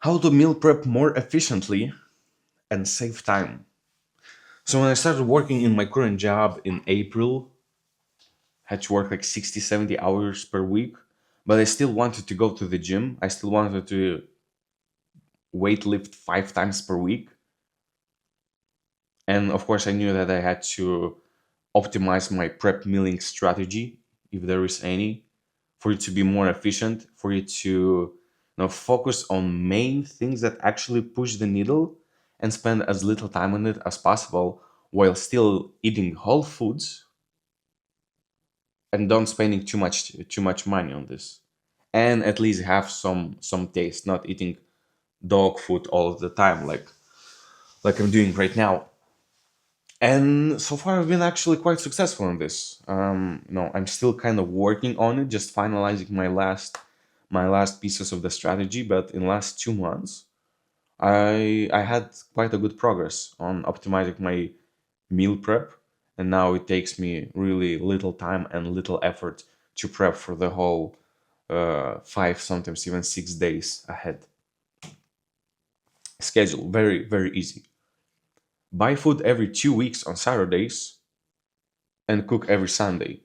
How to meal prep more efficiently and save time. So when I started working in my current job in April, had to work like 60, 70 hours per week, but I still wanted to go to the gym. I still wanted to weight lift 5 times per week. And of course, I knew that I had to optimize my prep mealing strategy, if there is any, for it to be more efficient, for it to focus on main things that actually push the needle and spend as little time on it as possible while still eating whole foods and don't spending too much money on this. And at least have some taste, not eating dog food all of the time like I'm doing right now. And so far I've been actually quite successful in this. No, I'm still kind of working on it, just finalizing my last pieces of the strategy. But in the last 2 months, I had quite a good progress on optimizing my meal prep, and now it takes me really little time and little effort to prep for the whole 5, sometimes even 6 days ahead. Schedule very very easy. Buy food every 2 weeks on Saturdays and cook every Sunday.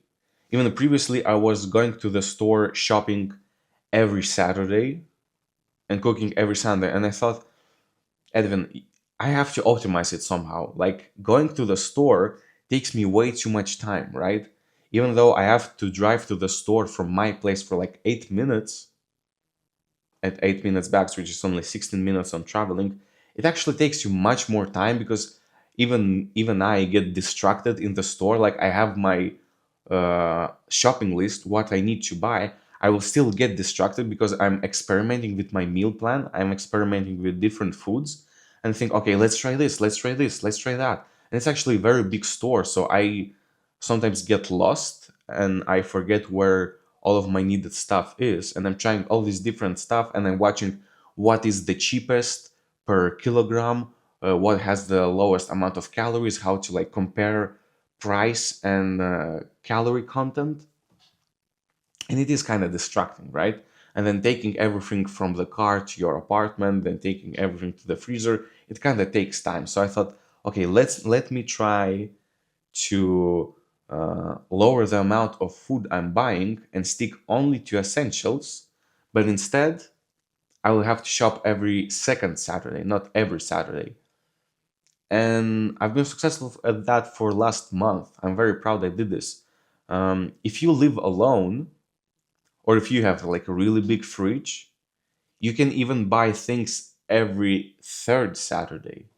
Even previously, I was going to the store shopping every Saturday and cooking every Sunday. And I thought, Edwin, I have to optimize it somehow. Like going to the store takes me way too much time, right? Even though I have to drive to the store from my place for like 8 minutes, at 8 minutes back, which is only 16 minutes on traveling, it actually takes you much more time because even I get distracted in the store. Like I have my shopping list, what I need to buy. I will still get distracted because I'm experimenting with my meal plan. I'm experimenting with different foods and think, okay, let's try this, let's try this, let's try that. And it's actually a very big store, so I sometimes get lost and I forget where all of my needed stuff is. And I'm trying all these different stuff and I'm watching what is the cheapest per kilogram, what has the lowest amount of calories, how to like compare price and calorie content. And it is kind of distracting, right? And then taking everything from the car to your apartment, then taking everything to the freezer, it kind of takes time. So I thought, okay, let me try to lower the amount of food I'm buying and stick only to essentials. But instead, I will have to shop every second Saturday, not every Saturday. And I've been successful at that for last month. I'm very proud I did this. If you live alone, or if you have like a really big fridge, you can even buy things every third Saturday.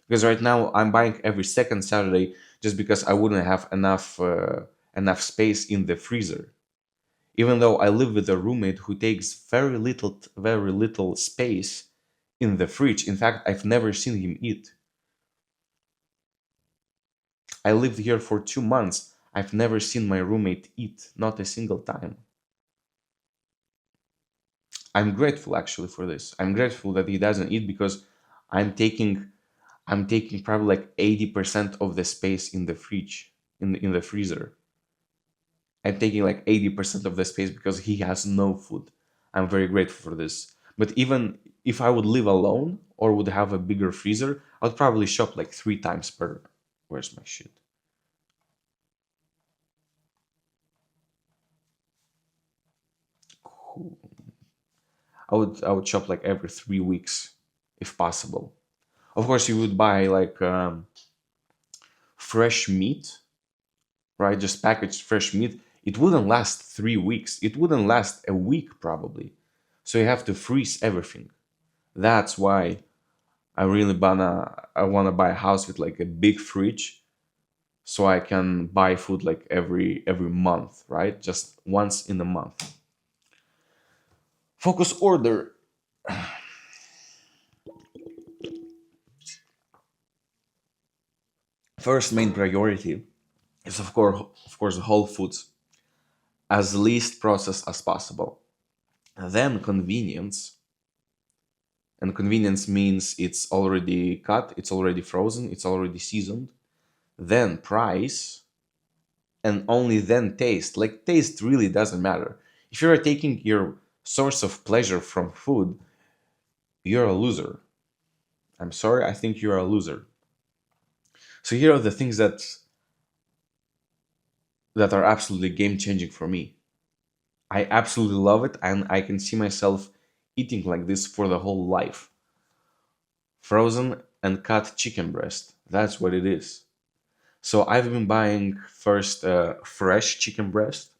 Because right now I'm buying every second Saturday just because I wouldn't have enough space in the freezer. Even though I live with a roommate who takes very little space in the fridge. In fact, I've never seen him eat. I lived here for 2 months. I've never seen my roommate eat, not a single time. I'm grateful actually for this. I'm grateful that he doesn't eat because I'm taking I'm taking probably like 80% of the space in the fridge, in the freezer. I'm taking like 80% of the space because he has no food. I'm very grateful for this. But even if I would live alone or would have a bigger freezer, I'd probably shop like 3 times per. Where's my shit? Cool. I would shop like every 3 weeks if possible. Of course, you would buy like fresh meat, right? Just packaged fresh meat. It wouldn't last 3 weeks. It wouldn't last a week probably. So you have to freeze everything. That's why I wanna buy a house with like a big fridge so I can buy food like every month, right? Just once in a month. Focus order. First main priority is of course whole foods, as least processed as possible. Then convenience, and convenience means it's already cut, it's already frozen, it's already seasoned. Then price, and only then taste. Like taste really doesn't matter. If you're taking your source of pleasure from food, you're a loser. I'm sorry, I think you're a loser. So here are the things that are absolutely game changing for me. I absolutely love it, and I can see myself eating like this for the whole life. Frozen and cut chicken breast. That's what it is. So I've been buying first fresh chicken breast,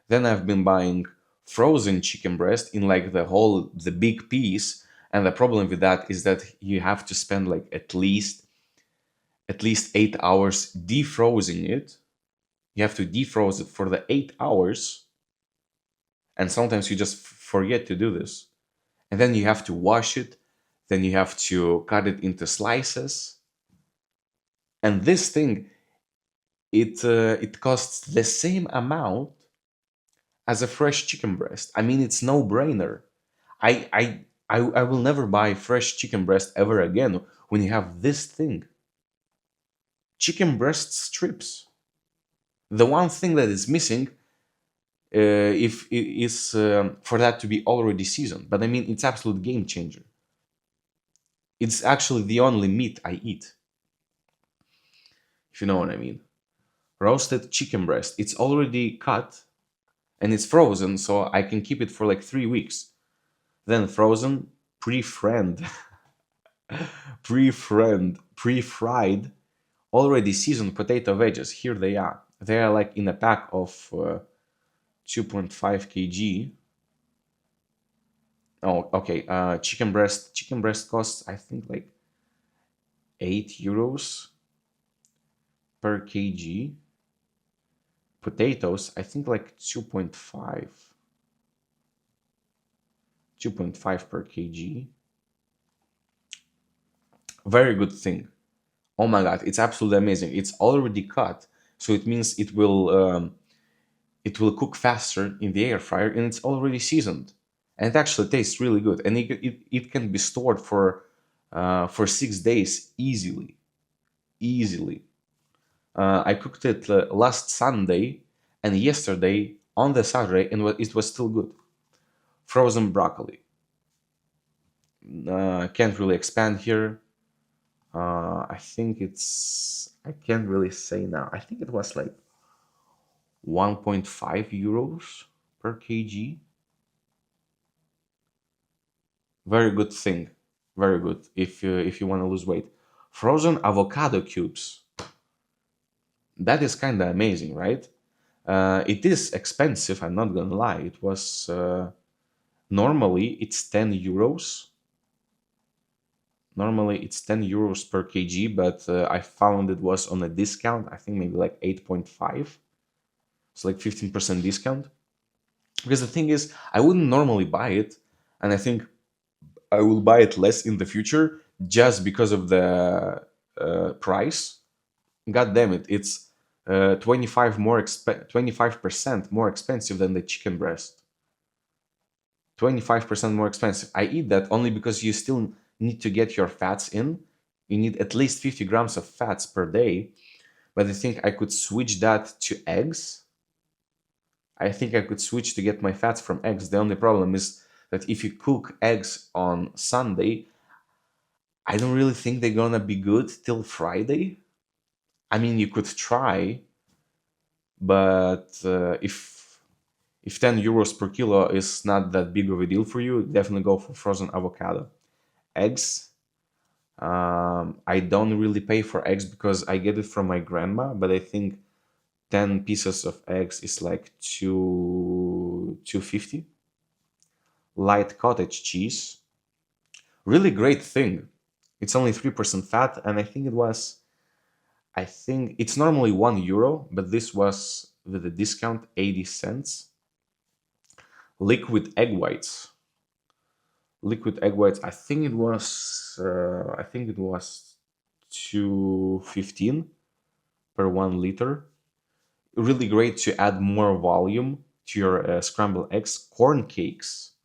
then I've been buying frozen chicken breast in like the big piece. And the problem with that is that you have to spend like at least 8 hours defrosing it. You have to defroze it for the 8 hours, and sometimes you just forget to do this. And then you have to wash it, then you have to cut it into slices. And this thing, it costs the same amount as a fresh chicken breast. I mean, it's no brainer. I will never buy fresh chicken breast ever again when you have this thing. Chicken breast strips. The one thing that is missing, if is for that to be already seasoned. But I mean, it's absolute game changer. It's actually the only meat I eat, if you know what I mean. Roasted chicken breast. It's already cut and it's frozen, so I can keep it for like 3 weeks. Then frozen, pre-friend, pre-fried, already seasoned potato wedges. Here they are. They are like in a pack of 2.5 kg. Oh, okay. Chicken breast. Chicken breast costs, I think, like 8 euros per kg. Potatoes, I think, like 2.5 per kg. Very good thing. Oh my god, it's absolutely amazing. It's already cut, so it means it will cook faster in the air fryer, and it's already seasoned, and it actually tastes really good. And it can be stored for 6 days easily, easily. I cooked it last Sunday and yesterday on the Saturday, and it was still good. Frozen broccoli. Can't really expand here. I think I can't really say now. I think it was like 1.5 euros per kg. Very good thing. Very good if you want to lose weight. Frozen avocado cubes. That is kind of amazing, right? It is expensive. I'm not gonna lie. It was normally it's 10 euros. Normally it's 10 euros per kg, but I found it was on a discount. I think maybe like 8.5. It's like 15% discount. Because the thing is, I wouldn't normally buy it, and I think I will buy it less in the future just because of the price. God damn it, it's 25% more expensive than the chicken breast. 25% more expensive. I eat that only because you still need to get your fats in. You need at least 50 grams of fats per day. But I think I could switch that to eggs. I think I could switch to get my fats from eggs. The only problem is that if you cook eggs on Sunday, I don't really think they're gonna be good till Friday. I mean, you could try, but if 10 euros per kilo is not that big of a deal for you, definitely go for frozen avocado. Eggs, I don't really pay for eggs because I get it from my grandma, but I think 10 pieces of eggs is like 250. Light cottage cheese, really great thing. It's only 3% fat, and I think it's normally 1 euro, but this was with a discount 80 cents. Liquid egg whites. Liquid egg whites, I think it was 215 per 1 liter. Really great to add more volume to your scrambled eggs. Corn cakes.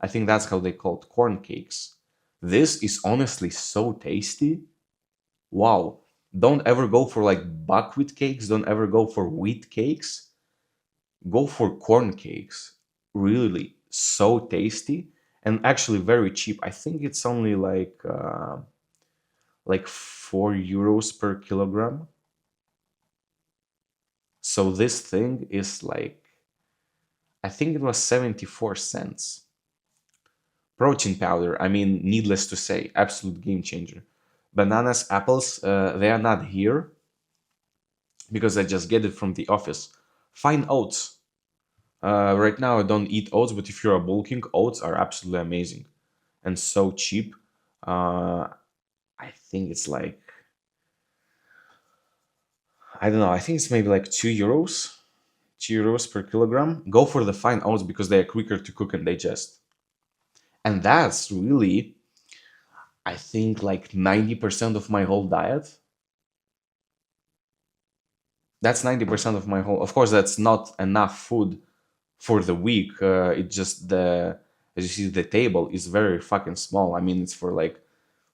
I think that's how they called corn cakes. This is honestly so tasty. Wow. Don't ever go for like buckwheat cakes. Don't ever go for wheat cakes. Go for corn cakes. Really so tasty. and actually very cheap. I think it's only like 4 euros per kilogram. So this thing is like, I think it was 74 cents. Protein powder, I mean, needless to say, absolute game changer. Bananas, apples, they are not here because I just get it from the office. Fine oats. Right now I don't eat oats, but if you're a bulking, oats are absolutely amazing and so cheap. Uh, I think it's like, I don't know, I think it's maybe like 2 euros, 2 euros per kilogram. Go for the fine oats because they are quicker to cook and digest. And that's really, I think, like 90% of my whole diet. That's 90% of my whole. Of course, that's not enough food for the week. It just as you see, the table is very fucking small. I mean, it's for like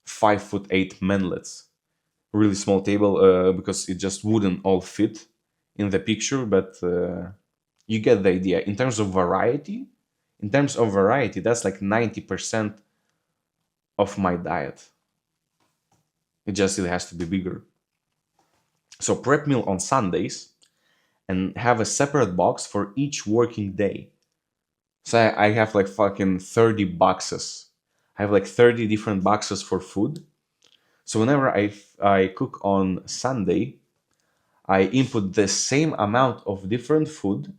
5'8" manlets. Really small table because it just wouldn't all fit in the picture, but you get the idea. In terms of variety, that's like 90% of my diet. It has to be bigger. So prep meal on Sundays and have a separate box for each working day. So I have like fucking 30 boxes. I have like 30 different boxes for food. So whenever I cook on Sunday, I input the same amount of different food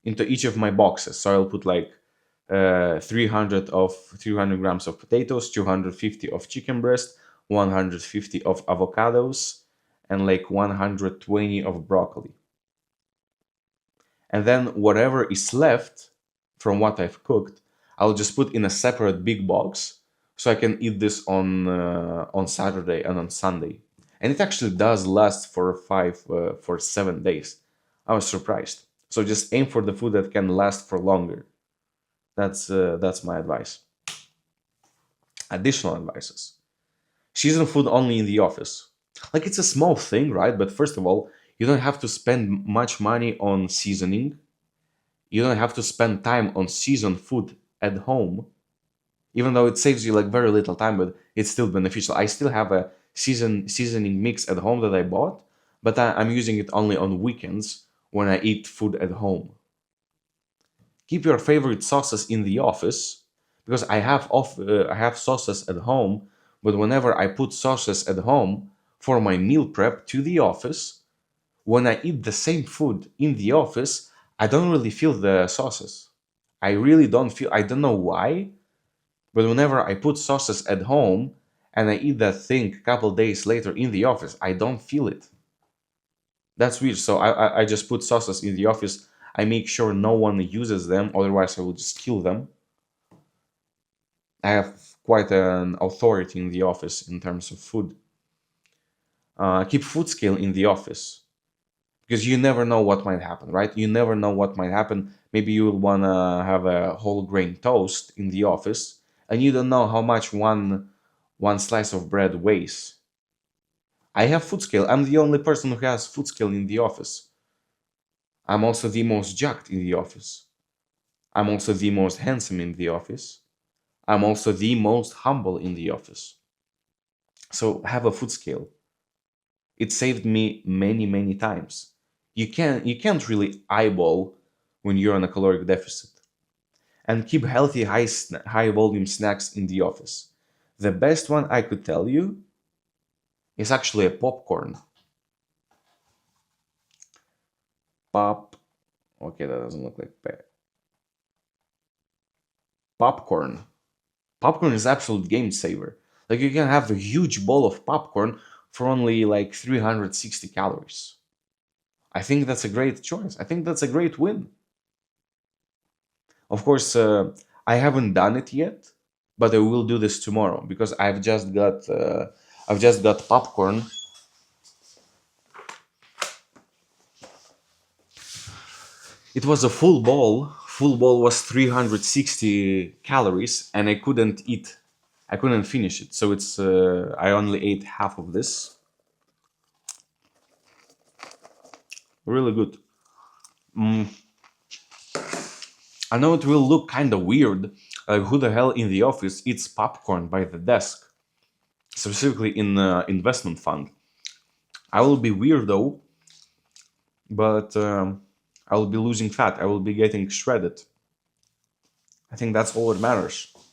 into each of my boxes. So I'll put like 300 grams of potatoes, 250 of chicken breast, 150 of avocados, and like 120 of broccoli. And then whatever is left from what I've cooked, I'll just put in a separate big box so I can eat this on Saturday and on Sunday. And it actually does last for 7 days. I was surprised. So just aim for the food that can last for longer. That's my advice. Additional advices: season food only in the office. Like, it's a small thing, right? But first of all, you don't have to spend much money on seasoning. You don't have to spend time on seasoned food at home, even though it saves you like very little time, but it's still beneficial. I still have a seasoning mix at home that I bought, but I'm using it only on weekends when I eat food at home. Keep your favorite sauces in the office, because I have sauces at home, but whenever I put sauces at home for my meal prep to the office, when I eat the same food in the office, I don't really feel the sauces. I really don't feel. I don't know why, but whenever I put sauces at home and I eat that thing a couple days later in the office, I don't feel it. That's weird. So I just put sauces in the office. I make sure no one uses them, otherwise I will just kill them. I have quite an authority in the office in terms of food. Keep food scale in the office because you never know what might happen, right? You never know what might happen. Maybe you'll wanna have a whole grain toast in the office, and you don't know how much one slice of bread weighs. I have food scale. I'm the only person who has food scale in the office. I'm also the most jacked in the office. I'm also the most handsome in the office. I'm also the most humble in the office. So have a food scale. It saved me many, many times. You can't really eyeball when you're on a caloric deficit. And keep healthy high volume snacks in the office. The best one I could tell you is actually a popcorn. Pop. Okay, that doesn't look like popcorn. Popcorn is absolute game saver. Like, you can have a huge bowl of popcorn for only like 360 calories. I think that's a great choice. I think that's a great win. Of course, I haven't done it yet, but I will do this tomorrow because I've just got popcorn. It was a full bowl. Full bowl was 360 calories, and I couldn't eat. I couldn't finish it, so it's. I only ate half of this. Really good. Mm, I know it will look kind of weird, Who the hell in the office eats popcorn by the desk, specifically in investment fund? I will be weirdo, but I will be losing fat. I will be getting shredded. I think that's all that matters.